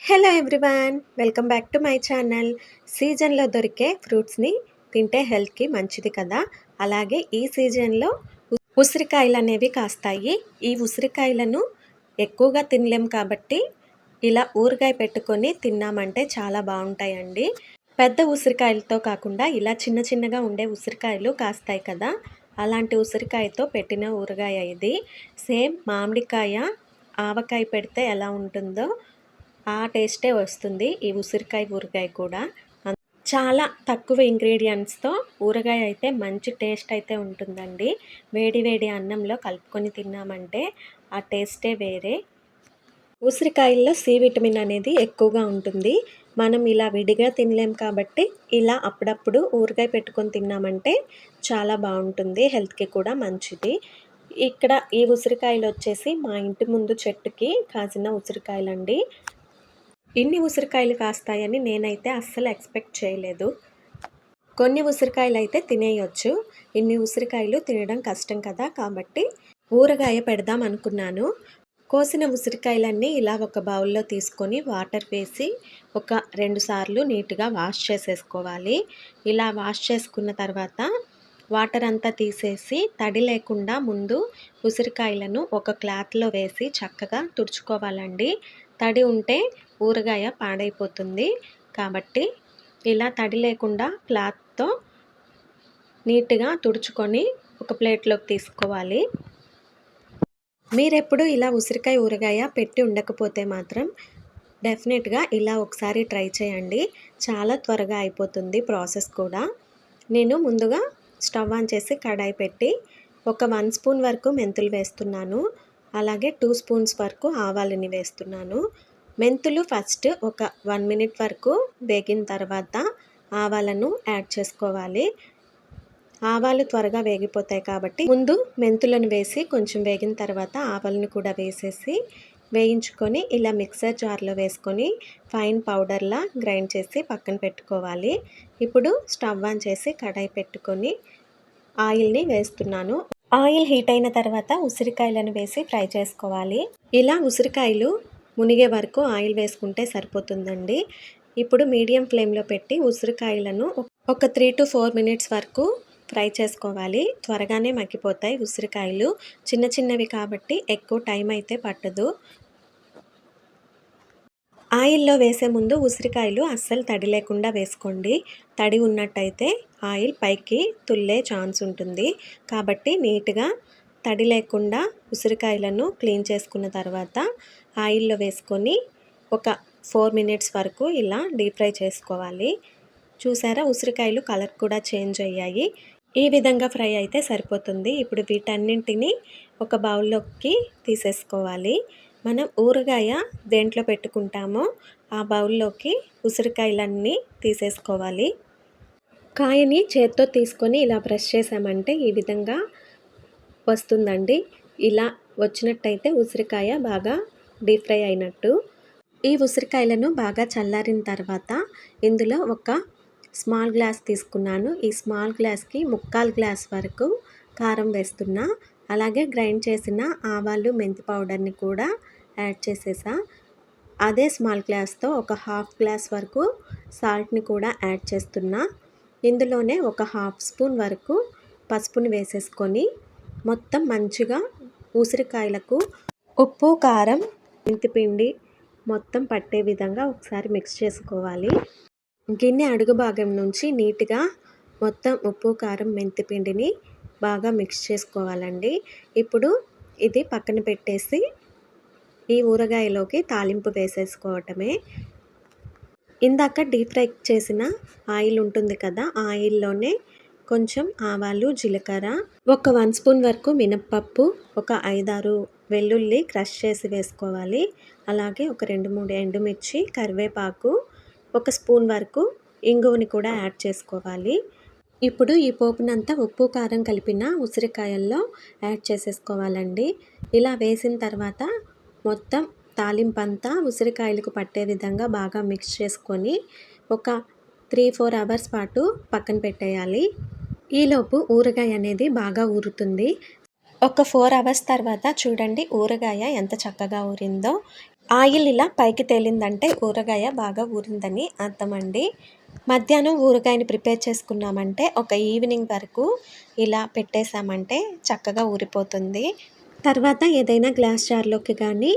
Hello everyone, welcome back to my channel. సీజన్లో దొరికే ఫ్రూట్స్ని తింటే హెల్త్కి మంచిది కదా. అలాగే ఈ సీజన్లో ఉసిరికాయలు అనేవి కాస్తాయి. ఈ ఉసిరికాయలను ఎక్కువగా తినలేం కాబట్టి ఇలా ఊరగాయ పెట్టుకొని తిన్నామంటే చాలా బాగుంటాయండి. పెద్ద ఉసిరికాయలతో కాకుండా ఇలా చిన్న చిన్నగా ఉండే ఉసిరికాయలు కాస్తాయి కదా, అలాంటి ఉసిరికాయతో పెట్టిన ఊరగాయ ఇది. సేమ్ మామిడికాయ ఆవకాయ పెడితే ఎలా ఉంటుందో ఆ టేస్టే వస్తుంది ఈ ఉసిరికాయ ఊరగాయ కూడా. చాలా తక్కువ ఇంగ్రీడియంట్స్తో ఊరగాయ అయితే మంచి టేస్ట్ అయితే ఉంటుందండి. వేడి వేడి అన్నంలో కలుపుకొని తిన్నామంటే ఆ టేస్టే వేరే. ఉసిరికాయల్లో సి విటమిన్ అనేది ఎక్కువగా ఉంటుంది. మనం ఇలా విడిగా తినలేం కాబట్టి ఇలా అప్పుడప్పుడు ఊరగాయ పెట్టుకొని తిన్నామంటే చాలా బాగుంటుంది, హెల్త్కి కూడా మంచిది. ఇక్కడ ఈ ఉసిరికాయలు వచ్చేసి మా ఇంటి ముందు చెట్టుకి కాసిన ఉసిరికాయలండి. ఇన్ని ఉసిరికాయలు కాస్తాయని నేనైతే అస్సలు ఎక్స్పెక్ట్ చేయలేదు. కొన్ని ఉసిరికాయలు అయితే తినేయొచ్చు, ఇన్ని ఉసిరికాయలు తినడం కష్టం కదా, కాబట్టి ఊరగాయ పెడదాం అనుకున్నాను. కోసిన ఉసిరికాయలన్నీ ఇలా ఒక బౌల్లో తీసుకొని వాటర్ వేసి ఒక 2 సార్లు నీట్గా వాష్ చేసేసుకోవాలి. ఇలా వాష్ చేసుకున్న తర్వాత వాటర్ అంతా తీసేసి తడి లేకుండా ముందు ఉసిరికాయలను ఒక క్లాత్లో వేసి చక్కగా తుడుచుకోవాలండి. తడి ఉంటే ఊరగాయ పాడైపోతుంది కాబట్టి ఇలా తడి లేకుండా క్లాత్తో నీట్గా తుడుచుకొని ఒక ప్లేట్లోకి తీసుకోవాలి. మీరెప్పుడు ఇలా ఉసిరికాయ ఊరగాయ పెట్టి ఉండకపోతే మాత్రం డెఫినెట్గా ఇలా ఒకసారి ట్రై చేయండి. చాలా త్వరగా అయిపోతుంది ప్రాసెస్ కూడా. నేను ముందుగా స్టవ్ ఆన్ చేసి కడాయి పెట్టి ఒక 1 స్పూన్ వరకు మెంతులు వేస్తున్నాను. అలాగే 2 స్పూన్స్ వరకు ఆవాలని వేస్తున్నాను. మెంతులు ఫస్ట్ ఒక 1 మినిట్ వరకు వేగిన తర్వాత ఆవాలను యాడ్ చేసుకోవాలి. ఆవాలు త్వరగా వేగిపోతాయి కాబట్టి ముందు మెంతులను వేసి కొంచెం వేగిన తర్వాత ఆవాలను కూడా వేసేసి వేయించుకొని ఇలా మిక్సర్ జార్లో వేసుకొని ఫైన్ పౌడర్లా గ్రైండ్ చేసి పక్కన పెట్టుకోవాలి. ఇప్పుడు స్టవ్ ఆన్ చేసి కడాయి పెట్టుకొని ఆయిల్ని వేస్తున్నాను. ఆయిల్ హీట్ అయిన తర్వాత ఉసిరికాయలను వేసి ఫ్రై చేసుకోవాలి. ఇలా ఉసిరికాయలు మునిగే వరకు ఆయిల్ వేసుకుంటే సరిపోతుందండి. ఇప్పుడు మీడియం ఫ్లేమ్లో పెట్టి ఉసిరికాయలను ఒక 3 to 4 మినిట్స్ వరకు ఫ్రై చేసుకోవాలి. త్వరగానే మగ్గిపోతాయి ఉసిరికాయలు, చిన్న చిన్నవి కాబట్టి ఎక్కువ టైం అయితే పట్టదు. ఆయిల్లో వేసే ముందు ఉసిరికాయలు అస్సలు తడి లేకుండా వేసుకోండి. తడి ఉన్నట్టయితే ఆయిల్ పైకి తుల్లే ఛాన్స్ ఉంటుంది కాబట్టి నీట్గా తడి లేకుండా ఉసిరికాయలను క్లీన్ చేసుకున్న తర్వాత ఆయిల్లో వేసుకొని ఒక 4 మినిట్స్ వరకు ఇలా డీప్ ఫ్రై చేసుకోవాలి. చూసారా, ఉసిరికాయలు కలర్ కూడా చేంజ్ అయ్యాయి. ఈ విధంగా ఫ్రై అయితే సరిపోతుంది. ఇప్పుడు వీటన్నింటినీ ఒక బౌల్లోకి తీసేసుకోవాలి. మనం ఊరగాయ దేంట్లో పెట్టుకుంటామో ఆ బౌల్లోకి ఉసిరికాయలన్నీ తీసేసుకోవాలి. కాయని చేత్తో తీసుకొని ఇలా ప్రెస్ చేసామంటే ఈ విధంగా వస్తుందండి. ఇలా వచ్చినట్టయితే ఉసిరికాయ బాగా డీప్ ఫ్రై అయినట్టు. ఈ ఉసిరికాయలను బాగా చల్లారిన తర్వాత ఇందులో ఒక స్మాల్ గ్లాస్ తీసుకున్నాను. ఈ స్మాల్ గ్లాస్కి 1/4 గ్లాస్ వరకు కారం వేస్తున్నా. అలాగే గ్రైండ్ చేసిన ఆవాలు మెంతి పౌడర్ని కూడా యాడ్ చేసేసా. అదే స్మాల్ గ్లాస్తో ఒక 1/2 గ్లాస్ వరకు సాల్ట్ని కూడా యాడ్ చేస్తున్నా. ఇందులోనే ఒక 1/2 స్పూన్ వరకు పసుపుని వేసేసుకొని మొత్తం మంచిగా ఉసిరికాయలకు ఉప్పు, కారం, మెంతిపిండి మొత్తం పట్టే విధంగా ఒకసారి మిక్స్ చేసుకోవాలి. గిన్నె అడుగు భాగం నుంచి నీట్గా మొత్తం ఉప్పు, కారం, మెంతిపిండిని బాగా మిక్స్ చేసుకోవాలండి. ఇప్పుడు ఇది పక్కన పెట్టేసి ఈ ఊరగాయలోకి తాలింపు వేసేసుకోవటమే. ఇందాక డీప్ ఫ్రై చేసిన ఆయిల్ ఉంటుంది కదా, ఆయిల్లోనే కొంచెం ఆవాలు, జీలకర్ర, ఒక 1 స్పూన్ వరకు మినప్పప్పు, ఒక 5-6 వెల్లుల్లి క్రష్ చేసి వేసుకోవాలి. అలాగే ఒక 2-3 ఎండుమిర్చి, కరివేపాకు, ఒక స్పూన్ వరకు ఇంగువని కూడా యాడ్ చేసుకోవాలి. ఇప్పుడు ఈ పోపునంతా ఉప్పు, కారం కలిపిన ఉసిరికాయల్లో యాడ్ చేసేసుకోవాలండి. ఇలా వేసిన తర్వాత మొత్తం తాలింపంతా ఉసిరికాయలకు పట్టే విధంగా బాగా మిక్స్ చేసుకొని ఒక 3-4 అవర్స్ పాటు పక్కన పెట్టేయాలి. ఈలోపు ఊరగాయ అనేది బాగా ఊరుతుంది. ఒక 4 అవర్స్ తర్వాత చూడండి ఊరగాయ ఎంత చక్కగా ఊరిందో. ఆయిల్ ఇలా పైకి తేలిందంటే ఊరగాయ బాగా ఊరిందని అర్థమండి. మధ్యాహ్నం ఊరగాయని ప్రిపేర్ చేసుకున్నామంటే ఒక ఈవినింగ్ వరకు ఇలా పెట్టేసామంటే చక్కగా ఊరిపోతుంది. తర్వాత ఏదైనా గ్లాస్ జార్‌లోకి గానీ,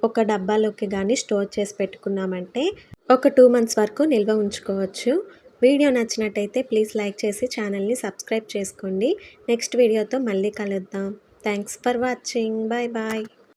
ఒక డబ్బాలోకి గానీ స్టోర్ చేసి పెట్టుకున్నామంటే ఒక 2 మంత్స్ వరకు నిల్వ ఉంచుకోవచ్చు. వీడియో నచ్చినట్టయితే ప్లీజ్ లైక్ చేసి ఛానల్‌ని సబ్స్క్రైబ్ చేసుకోండి. నెక్స్ట్ వీడియోతో మళ్ళీ కలుద్దాం. Thanks for watching. Bye bye.